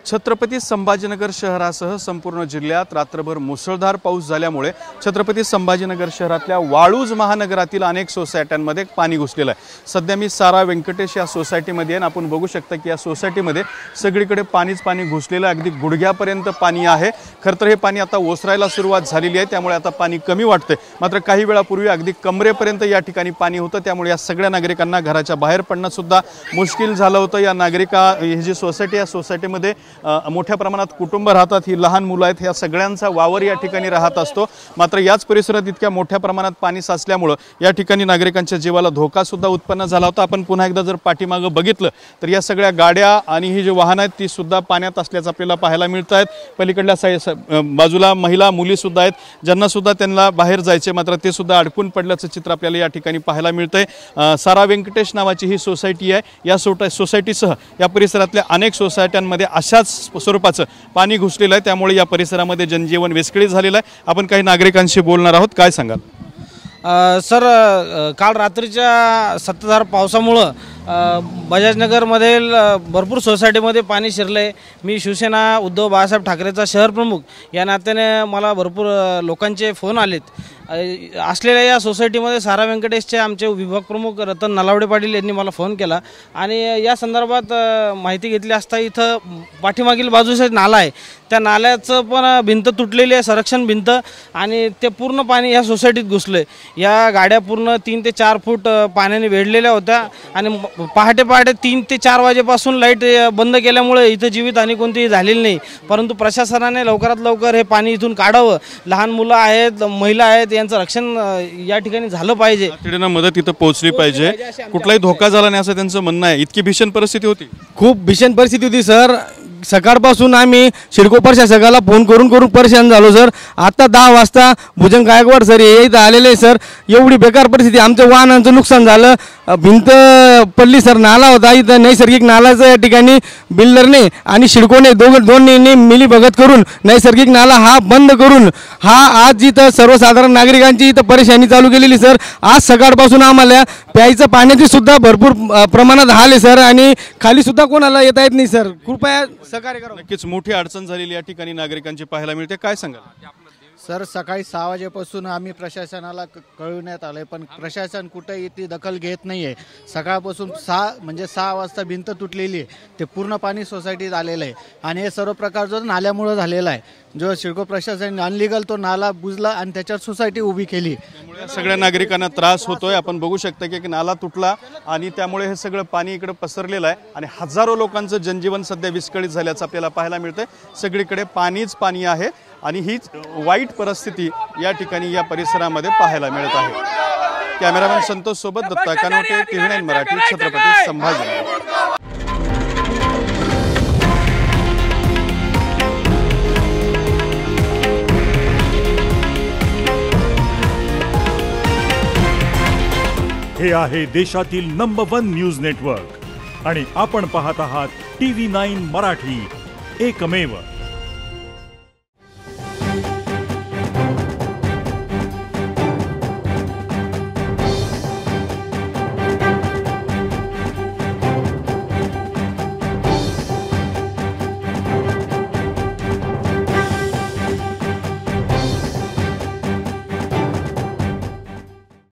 छत्रपती संभाजीनगर शहरासह संपूर्ण जिल्ह्यात रात्रभर मुसळधार पाऊस झाल्यामुळे छत्रपती संभाजीनगर शहरातल्या वाळूज महानगरातील अनेक सोसायट्यांमध्ये पाणी घुसलेलं आहे। सध्या मी सारा व्यंकटेश या सोसायटीमध्ये आहे। आपण बघू शकता की या सोसायटीमध्ये सगळीकडे पाणीच पाणी घुसलेलं आहे, अगदी गुडघ्यापर्यंत पाणी आहे। खरं तर हे पाणी आता ओसरायला सुरुवात झालेली आहे, त्यामुळे आता पाणी कमी वाटतंय। मात्र काही वेळापूर्वी अगदी कमरेपर्यंत या ठिकाणी पाणी होतं, त्यामुळे या सगळ्या नागरिकांना घराच्या बाहेर पडणं सुद्धा मुश्किल झालं होतं। या ही जी सोसायटी या सोसायटीमध्ये मोठ्या प्रमाणात कुटुंब राहतात, ही लहान मुलं आहेत, ह्या सगळ्यांचा वावर या ठिकाणी राहत असतो। मात्र याच परिसरात इतक्या मोठ्या प्रमाणात पाणी साचल्यामुळे या ठिकाणी नागरिकांच्या जीवाला धोका सुद्धा उत्पन्न झाला होता। आपण पुन्हा एकदा जर पाठीमागे बघितलं तर या सगळ्या गाड्या आणि ही जी वाहनं आहेत ती सुद्धा पाण्यात असल्याचं आपल्याला पाहायला मिळत आहेत। पलीकडल्या बाजूला महिला मुली सुद्धा आहेत, ज्यांना सुद्धा त्यांना बाहेर जायचे, मात्र ते सुद्धा अडकून पडल्याचं चित्र आपल्याला या ठिकाणी पाहायला मिळतंय। सारा व्यंकटेश नावाची ही सोसायटी आहे। या सोसायटीसह या परिसरातल्या अनेक सोसायट्यांमध्ये अशाच स्वरूपाचं पाणी घुसलेलं आहे, त्यामुळे या परिसरामध्ये जनजीवन विस्कळीत झालेलं आहे। आपण काही नागरिकांशी बोलणार आहोत, काय सांगाल? सर, काल रात्रीच्या संततधार पावसामुळं बजाजनगरमधील भरपूर सोसायटीमध्ये पाणी शिरले। मी शिवसेना उद्धव बाळासाहेब ठाकरेचा शहर प्रमुख या नात्याने मला भरपूर लोकांचे फोन आलेत। असलेल्या या सोसायटीमध्ये सारा व्यंकटेशचे आमचे विभाग प्रमुख रतन नलावडे पाटील यांनी मला फोन केला आणि या संदर्भात माहिती घेतली असता इथं पाठीमागील बाजूचा नाला आहे, त्या नाल्याचं पण भिंत तुटलेली आहे, संरक्षण भिंत, आणि ते पूर्ण पाणी या सोसायटीत घुसलं आहे। या गाड्या पूर्ण 3 ते 4 फूट पाण्याने वेढलेल्या होत्या आणि पहाटे 3 ते 4 वाजेपासून लाईट बंद केल्यामुळे इथं जीवितहानी कोणतीही झालेली नाही। परंतु प्रशासनाने लवकरात लवकर हे पाणी इथून काढावं। लहान मुलं आहेत, महिला आहेत, यांचं रक्षण या ठिकाणी झालं पाहिजे, तातडीनं मदत इथं पोहोचली पाहिजे। कुठलाही धोका झाला नाही असं त्यांचं म्हणणं आहे। इतकी भीषण परिस्थिती होती, खूप भीषण परिस्थिती होती सर। सकाळपासून आम्ही सिडको प्रशासकाला फोन करून परेशान झालो सर। आता 10 वाजता भुजंग गायकवाड सर हे इथं आलेले सर। एवढी बेकार परिस्थिती, आमच्या वाहनांचं नुकसान झालं, भिंत पडली सर। नाला होता इथं नैसर्गिक नालाचं, या ठिकाणी बिल्डरने आणि सिडकोने दोन्ही मिलीभगत करून नैसर्गिक नाला हा बंद करून आज इथं सर्वसाधारण नागरिकांची इथं परेशानी चालू केलेली सर। आज सकाळपासून आम्हाला प्यायचं पाण्याची सुद्धा भरपूर प्रमाणात हाल आहे सर, आणि खाली सुद्धा कोणाला येता येत नाही सर। कृपया सहकार्य करा। नक्कीच मोठी अडचण झालेली या ठिकाणी नागरिकांची पाहायला मिळते, काय सांगाल? सर, सकाळी 6 वाजेपासून आम्ही प्रशासनाला कळवण्यात आलं, पण प्रशासन कुठे इथे दखल घेत नाही आहे। सकाळपासून 6 वाजता भिंत तुटलेली आहे, ते पूर्ण पाणी सोसायटीत आलेलं आहे, आणि हे सर्व प्रकार जो नाल्यामुळे झालेला आहे। जो सिडको प्रशासन अनलिगल तो नाला बुजला आणि त्याच्यात सोसायटी उभी केली, त्यामुळे सगळ्या नागरिकांना त्रास होतोय। आपण बघू शकता की नाला तुटला आणि त्यामुळे हे सगळं पाणी इकडे पसरलेलं आहे आणि हजारो लोकांचं जनजीवन सध्या विस्कळीत झाल्याचं आपल्याला पाहायला मिळतंय। सगळीकडे पाणीच पाणी आहे आणि हीच वाईट परिस्थिती या ठिकाणी या परिसरामध्ये पाहायला मिळत आहे। कॅमेरामॅन संतोष सोबत दत्ता कानोटे, TV9 मराठी, छत्रपती संभाजीनगर। हे आहे देशातील नंबर 1 न्यूज नेटवर्क आणि आपण पाहत आहात TV9 मराठी, एकमेव।